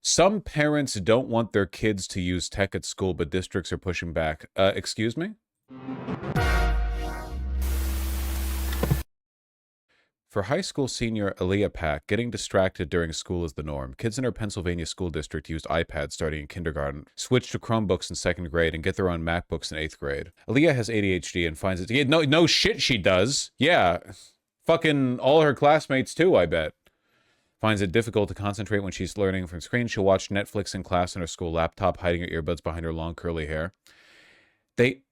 Some parents don't want their kids to use tech at school, but districts are pushing back. Excuse me? For high school senior Aaliyah Pack, getting distracted during school is the norm. Kids in her Pennsylvania school district used iPads starting in kindergarten, switched to Chromebooks in second grade, and get their own MacBooks in eighth grade. Aaliyah has ADHD and finds it... Yeah, no shit she does. Yeah. Fucking all her classmates too, I bet. Finds it difficult to concentrate when she's learning from screen. She'll watch Netflix in class on her school laptop, hiding her earbuds behind her long curly hair. They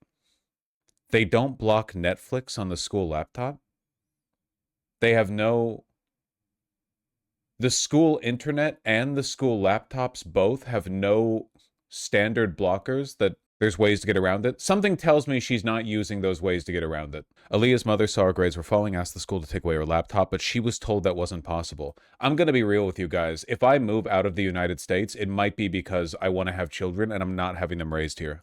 don't block Netflix on the school laptop? They have no... The school internet and the school laptops both have no standard blockers that there's ways to get around it. Something tells me she's not using those ways to get around it. Aaliyah's mother saw her grades were falling, asked the school to take away her laptop, but she was told that wasn't possible. I'm going to be real with you guys. If I move out of the United States, it might be because I want to have children and I'm not having them raised here.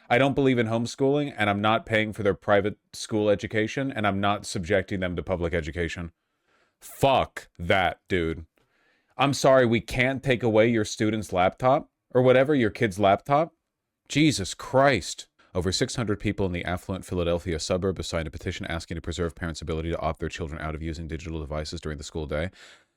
I don't believe in homeschooling, and I'm not paying for their private school education, and I'm not subjecting them to public education. Fuck that, dude. I'm sorry, we can't take away your student's laptop, or whatever, your kid's laptop? Jesus Christ. Over 600 people in the affluent Philadelphia suburb have signed a petition asking to preserve parents' ability to opt their children out of using digital devices during the school day.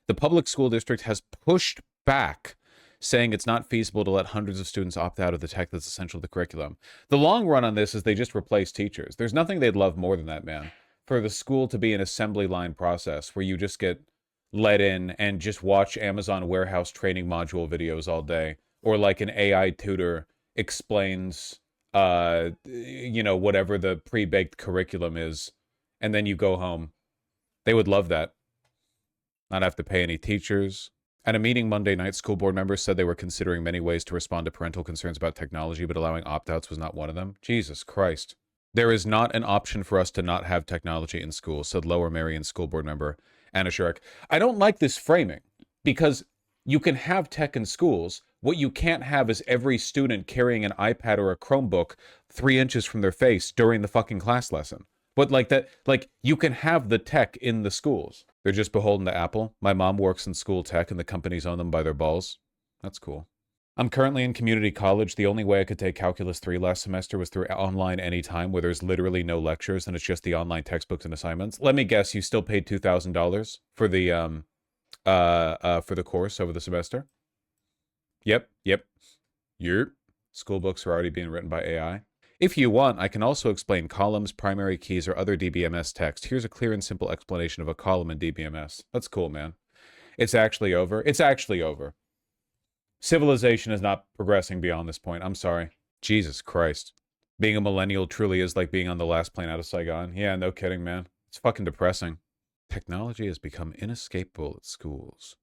The public school district has pushed back, saying it's not feasible to let hundreds of students opt out of the tech that's essential to the curriculum. The long run on this is they just replace teachers. There's nothing they'd love more than that, man. For the school to be an assembly line process where you just get let in and just watch Amazon warehouse training module videos all day. Or like an AI tutor explains, whatever the pre-baked curriculum is. And then you go home. They would love that. Not have to pay any teachers. At a meeting Monday night, school board members said they were considering many ways to respond to parental concerns about technology, but allowing opt-outs was not one of them. Jesus Christ. There is not an option for us to not have technology in school, said Lower Merion school board member Anna Shurik. I don't like this framing, because you can have tech in schools. What you can't have is every student carrying an iPad or a Chromebook 3 inches from their face during the fucking class lesson. But you can have the tech in the schools. They're just beholden to Apple. My mom works in school tech and the companies own them by their balls. That's cool. I'm currently in community college. The only way I could take Calculus 3 last semester was through online anytime, where there's literally no lectures and it's just the online textbooks and assignments. Let me guess, you still paid $2,000 for the course over the semester? Yep. School books are already being written by AI. If you want, I can also explain columns, primary keys, or other DBMS text. Here's a clear and simple explanation of a column in DBMS. That's cool, man. It's actually over. It's actually over. Civilization is not progressing beyond this point. I'm sorry. Jesus Christ. Being a millennial truly is like being on the last plane out of Saigon. Yeah, no kidding, man. It's fucking depressing. Technology has become inescapable at schools.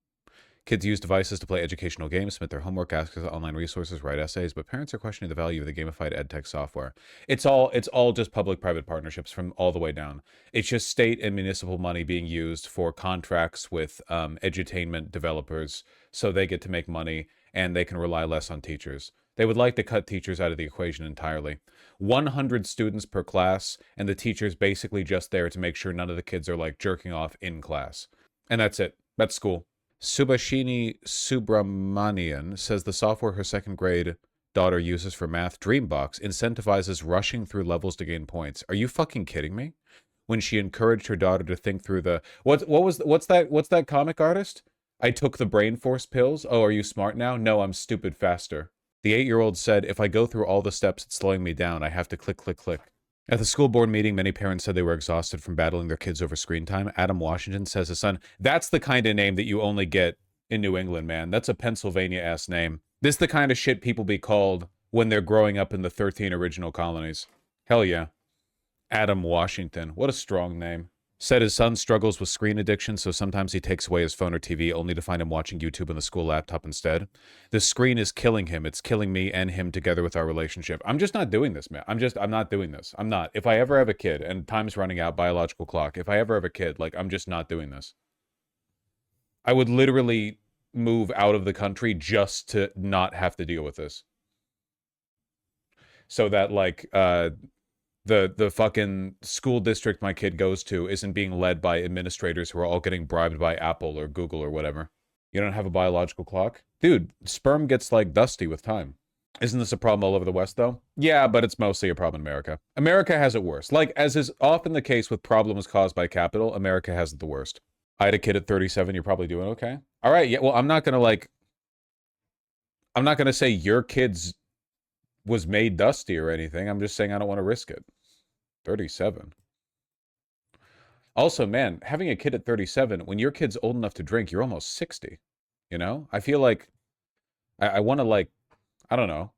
Kids use devices to play educational games, submit their homework, access online resources, write essays, but parents are questioning the value of the gamified edtech software. It's all just public-private partnerships from all the way down. It's just state and municipal money being used for contracts with edutainment developers so they get to make money and they can rely less on teachers. They would like to cut teachers out of the equation entirely. 100 students per class, and the teacher's basically just there to make sure none of the kids are like jerking off in class. And that's it. That's school. Subhashini Subramanian says the software her second grade daughter uses for math, Dreambox, incentivizes rushing through levels to gain points. Are you fucking kidding me? When she encouraged her daughter to think through the what's that comic artist? I took the brain force pills. Oh, are you smart now? No, I'm stupid faster. The 8-year-old said, if I go through all the steps, it's slowing me down. I have to click, click, click. At the school board meeting, many parents said they were exhausted from battling their kids over screen time. Adam Washington says his son, that's the kind of name that you only get in New England, man. That's a Pennsylvania-ass name. This is the kind of shit people be called when they're growing up in the 13 original colonies. Hell yeah. Adam Washington. What a strong name. Said his son struggles with screen addiction, so sometimes he takes away his phone or TV only to find him watching YouTube on the school laptop instead. The screen is killing him. It's killing me and him together with our relationship. I'm just not doing this, man. I'm not doing this. I'm not. If I ever have a kid, and time's running out, biological clock, if I ever have a kid, like, I'm just not doing this. I would literally move out of the country just to not have to deal with this. So that, like, the fucking school district my kid goes to isn't being led by administrators who are all getting bribed by Apple or Google or whatever. You don't have a biological clock? Dude, sperm gets, like, dusty with time. Isn't this a problem all over the West, though? Yeah, but it's mostly a problem in America. America has it worse. Like, as is often the case with problems caused by capital, America has it the worst. I had a kid at 37. You're probably doing okay. All right, yeah, well, I'm not going to, like... I'm not going to say your kid's was made dusty or anything. I'm just saying I don't want to risk it. 37. Also, man, having a kid at 37, when your kid's old enough to drink, you're almost 60. You know? I feel like I want to, like, I don't know,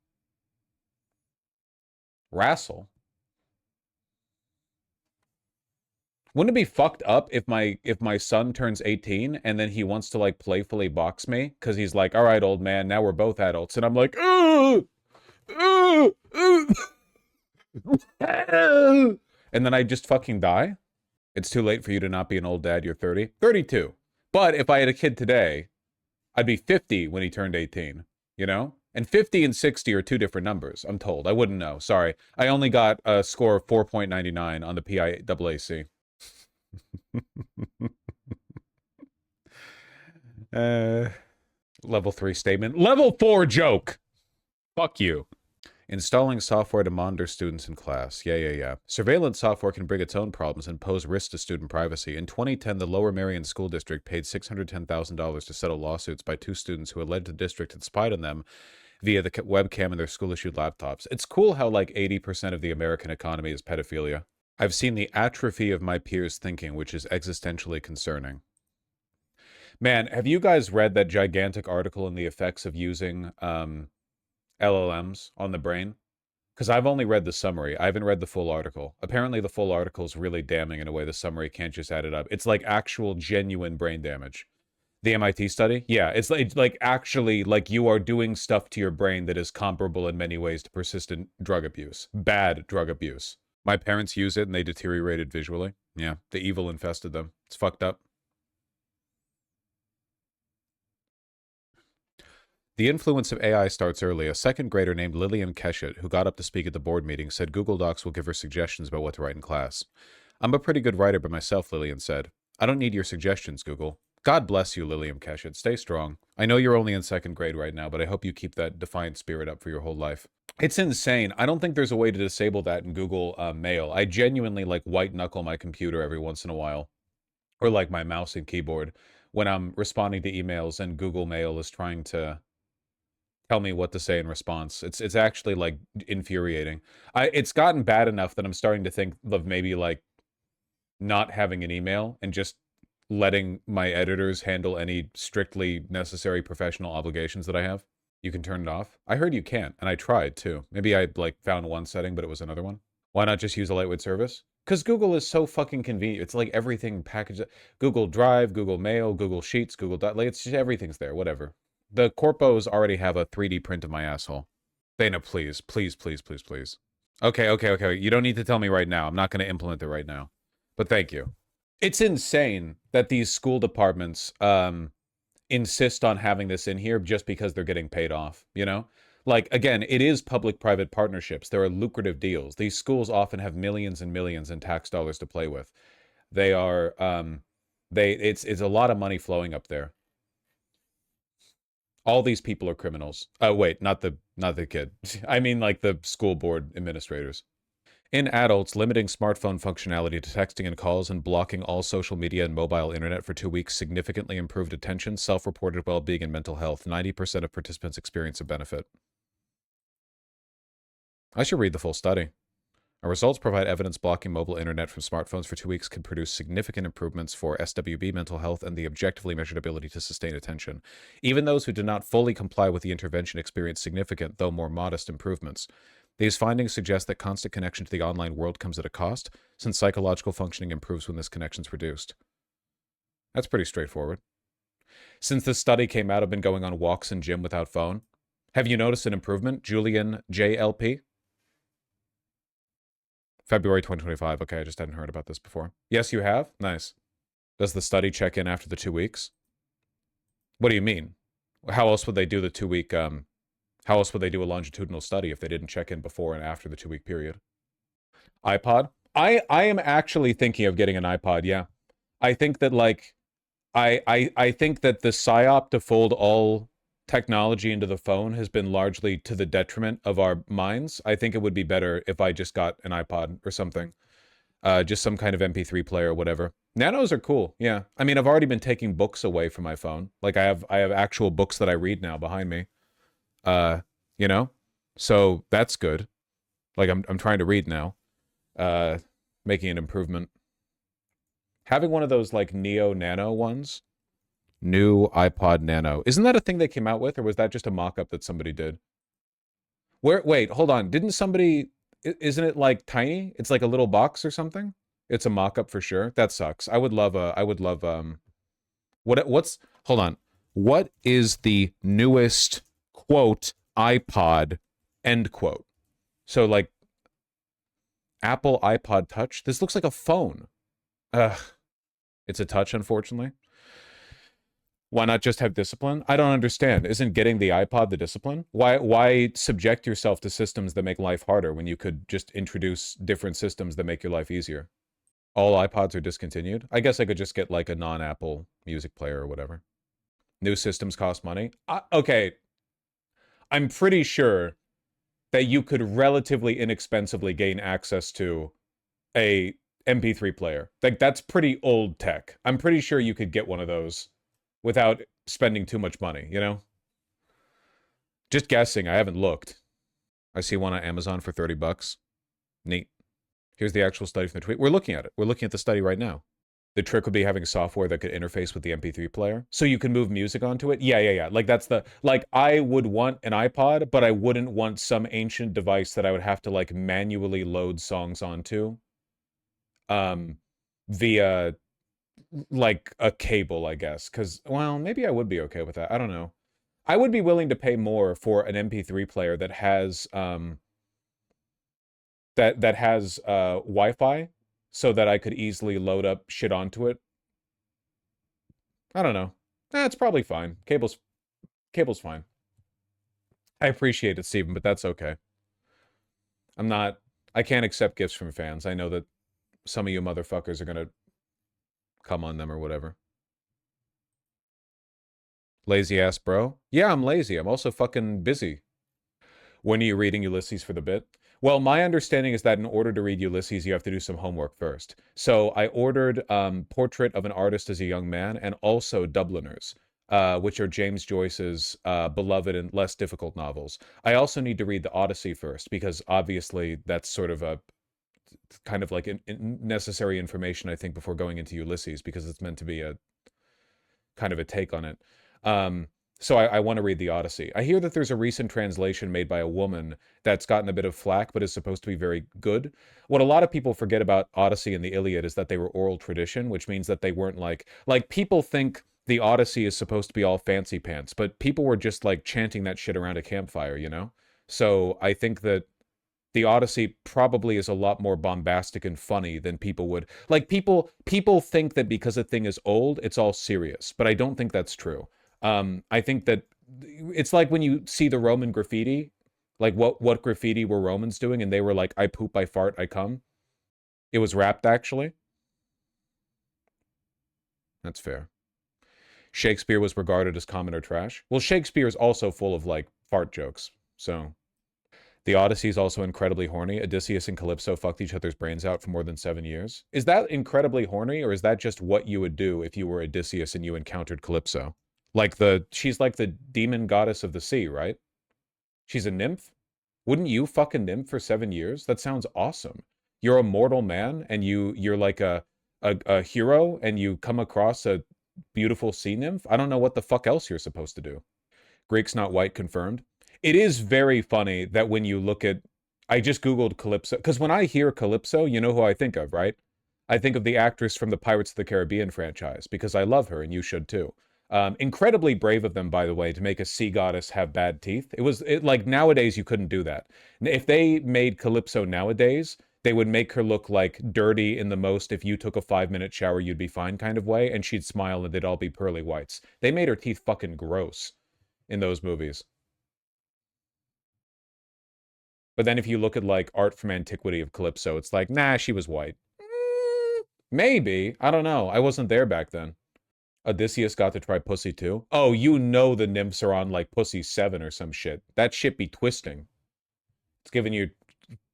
wrestle. Wouldn't it be fucked up if my son turns 18 and then he wants to, like, playfully box me? Because he's like, all right, old man, now we're both adults. And I'm like, ooh, ooh, ooh. And then I just fucking die? It's too late for you to not be an old dad. You're 30? 32. But if I had a kid today, I'd be 50 when he turned 18, you know? And 50 and 60 are two different numbers, I'm told. I wouldn't know. Sorry. I only got a score of 4.99 on the PIAAC. Level 3 statement. Level 4 joke! Fuck you. Installing software to monitor students in class. Yeah. Surveillance software can bring its own problems and pose risks to student privacy. In 2010, the Lower Merion School District paid $610,000 to settle lawsuits by two students who alleged the district had spied on them via the webcam in their school-issued laptops. It's cool how, like, 80% of the American economy is pedophilia. I've seen the atrophy of my peers' thinking, which is existentially concerning. Man, have you guys read that gigantic article on the effects of using LLMs on the brain? Because I've only read the summary. I haven't read the full article. Apparently the full article is really damning in a way the summary can't just add it up. It's like actual genuine brain damage. The MIT study? Yeah, it's like actually like you are doing stuff to your brain that is comparable in many ways to persistent drug abuse. Bad drug abuse. My parents use it and they deteriorated visually. Yeah, the evil infested them. It's fucked up. The influence of AI starts early. A second grader named Lillian Keshet, who got up to speak at the board meeting, said Google Docs will give her suggestions about what to write in class. I'm a pretty good writer by myself, Lillian said. I don't need your suggestions, Google. God bless you, Lillian Keshet. Stay strong. I know you're only in second grade right now, but I hope you keep that defiant spirit up for your whole life. It's insane. I don't think there's a way to disable that in Google Mail. I genuinely, like, white-knuckle my computer every once in a while. Or, like, my mouse and keyboard when I'm responding to emails and Google Mail is trying to tell me what to say in response. It's actually, like, infuriating. It's gotten bad enough that I'm starting to think of maybe, like, not having an email and just letting my editors handle any strictly necessary professional obligations that I have. You can turn it off. I heard you can't, and I tried too. Maybe I, like, found one setting, but it was another one. Why not just use a lightweight service? Because Google is so fucking convenient. It's like everything packaged. Google Drive, Google Mail, Google Sheets, Google like, it's just everything's there. Whatever. The corpos already have a 3D print of my asshole. Dana, please. Please. Okay. You don't need to tell me right now. I'm not going to implement it right now. But thank you. It's insane that these school departments insist on having this in here just because they're getting paid off, you know? Like, again, it is public-private partnerships. There are lucrative deals. These schools often have millions and millions in tax dollars to play with. They are, it's a lot of money flowing up there. All these people are criminals. Oh, wait, not the kid. I mean, like, the school board administrators. In adults, limiting smartphone functionality to texting and calls and blocking all social media and mobile internet for 2 weeks significantly improved attention, self-reported well-being, and mental health. 90% of participants experience a benefit. I should read the full study. Our results provide evidence blocking mobile internet from smartphones for 2 weeks could produce significant improvements for SWB mental health and the objectively measured ability to sustain attention. Even those who did not fully comply with the intervention experienced significant, though more modest, improvements. These findings suggest that constant connection to the online world comes at a cost, since psychological functioning improves when this connection is reduced. That's pretty straightforward. Since this study came out, I've been going on walks and gym without phone. Have you noticed an improvement? Julian JLP? February 2025. Okay, I just hadn't heard about this before. Yes, you have? Nice. Does the study check in after the 2 weeks? What do you mean? How else would they do the 2 week, how else would they do a longitudinal study if they didn't check in before and after the 2 week period? iPod? I am actually thinking of getting an iPod, yeah. I think that, like, I think that the psyop to fold all technology into the phone has been largely to the detriment of our minds. I think it would be better if I just got an iPod or something. Just some kind of MP3 player or whatever. Nanos are cool. Yeah. I mean, I've already been taking books away from my phone. Like I have actual books that I read now behind me. Uh, you know? So that's good. Like I'm trying to read now. Uh, making an improvement. Having one of those like Neo Nano ones. New iPod Nano. Isn't that a thing they came out with, or was that just a mock-up that somebody did? Wait, hold on. Didn't somebody isn't it like tiny? It's like a little box or something? It's a mock-up for sure. That sucks. I would love what's hold on. What is the newest quote iPod end quote? So like Apple iPod Touch. This looks like a phone. Ugh. It's a touch, unfortunately. Why not just have discipline? I don't understand. Isn't getting the iPod the discipline? Why subject yourself to systems that make life harder when you could just introduce different systems that make your life easier? All iPods are discontinued. I guess I could just get like a non-Apple music player or whatever. New systems cost money. Okay, I'm pretty sure that you could relatively inexpensively gain access to a MP3 player. Like that's pretty old tech. I'm pretty sure you could get one of those without spending too much money, you know? Just guessing, I haven't looked. I see one on Amazon for 30 bucks. Neat. Here's the actual study from the tweet. We're looking at it. We're looking at the study right now. The trick would be having software that could interface with the MP3 player. So you can move music onto it. Yeah. Like that's the, like I would want an iPod, but I wouldn't want some ancient device that I would have to like manually load songs onto. Via like a cable, I guess. Cause well, maybe I would be okay with that. I don't know. I would be willing to pay more for an MP3 player that has that has Wi-Fi so that I could easily load up shit onto it. I don't know. That's probably fine. Cable's fine. I appreciate it, Steven, but that's okay. I'm not I can't accept gifts from fans. I know that some of you motherfuckers are gonna come on them or whatever. Lazy ass bro. Yeah, I'm lazy. I'm also fucking busy. When are you reading Ulysses for the bit? Well, my understanding is that in order to read Ulysses, you have to do some homework first. So I ordered Portrait of an Artist as a Young Man and also Dubliners, which are James Joyce's beloved and less difficult novels. I also need to read the Odyssey first because obviously that's sort of a kind of like necessary information, I think, before going into Ulysses because it's meant to be a kind of a take on it. So I want to read the Odyssey. I hear that there's a recent translation made by a woman that's gotten a bit of flack, but is supposed to be very good. What a lot of people forget about Odyssey and the Iliad is that they were oral tradition, which means that they weren't like people think the Odyssey is supposed to be all fancy pants, but people were just like chanting that shit around a campfire, you know? So I think that the Odyssey probably is a lot more bombastic and funny than people would like. People think that because a thing is old, it's all serious, but I don't think that's true. I think that it's like when you see the Roman graffiti, like what graffiti were Romans doing, and they were like, "I poop, I fart, I come." It was rapped actually. That's fair. Shakespeare was regarded as common or trash. Well, Shakespeare is also full of like fart jokes, so. The Odyssey is also incredibly horny. Odysseus and Calypso fucked each other's brains out for more than 7 years. Is that incredibly horny, or is that just what you would do if you were Odysseus and you encountered Calypso? She's like the demon goddess of the sea, right? She's a nymph? Wouldn't you fuck a nymph for 7 years? That sounds awesome. You're a mortal man and you're like a hero and you come across a beautiful sea nymph? I don't know what the fuck else you're supposed to do. Greek's not white confirmed. It is very funny that when you look at, I just Googled Calypso, because when I hear Calypso, you know who I think of, right? I think of the actress from the Pirates of the Caribbean franchise, because I love her, and you should too. Incredibly brave of them, by the way, to make a sea goddess have bad teeth. Like nowadays, you couldn't do that. If they made Calypso nowadays, they would make her look like dirty in the most if you took a 5-minute shower, you'd be fine kind of way, and she'd smile and they'd all be pearly whites. They made her teeth fucking gross in those movies. But then if you look at like art from antiquity of Calypso, it's like, nah, she was white. Maybe. I don't know. I wasn't there back then. Odysseus got to try pussy too. Oh, you know the nymphs are on like pussy 7 or some shit. That shit be twisting. It's giving your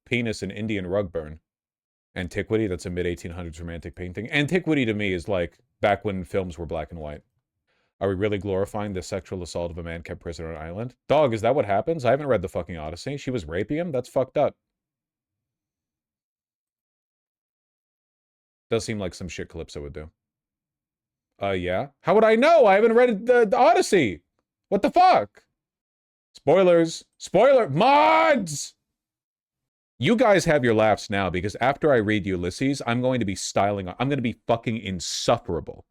penis an Indian rug burn. Antiquity, that's a mid-1800s romantic painting. Antiquity to me is like back when films were black and white. Are we really glorifying the sexual assault of a man kept prisoner on an island? Dog, is that what happens? I haven't read the fucking Odyssey. She was raping him? That's fucked up. Does seem like some shit Calypso would do. Yeah. How would I know? I haven't read the Odyssey. What the fuck? Spoilers. Spoiler. Mods! You guys have your laughs now because after I read Ulysses, I'm going to be styling. I'm going to be fucking insufferable.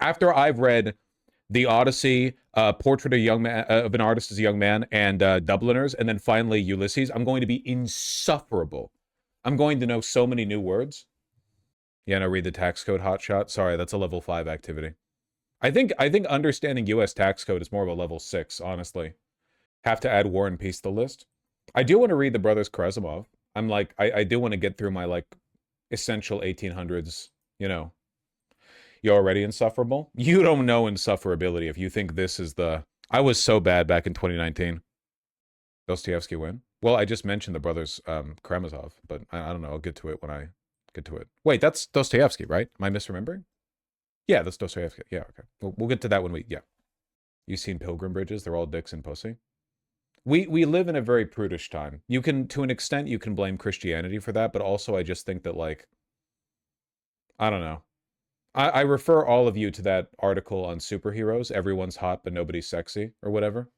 After I've read The Odyssey, Portrait of, young man, of an Artist as a Young Man, and Dubliners, and then finally Ulysses, I'm going to be insufferable. I'm going to know so many new words. Yeah, no, read the tax code hotshot. Sorry, that's a level 5 activity. I think understanding US tax code is more of a level 6, honestly. Have to add War and Peace to the list. I do want to read the Brothers Karamazov. I'm like, I do want to get through my, like, essential 1800s, you know. You already insufferable? You don't know insufferability if you think this is the... I was so bad back in 2019. Dostoevsky win? Well, I just mentioned the Brothers Karamazov, but I don't know. I'll get to it when I get to it. Wait, that's Dostoevsky, right? Am I misremembering? Yeah, that's Dostoevsky. Yeah, okay. We'll get to that when we... Yeah. You've seen Pilgrim Bridges? They're all dicks and pussy. We live in a very prudish time. You can, to an extent, you can blame Christianity for that, but also I just think that, like... I don't know. I refer all of you to that article on superheroes, everyone's hot but nobody's sexy, or whatever.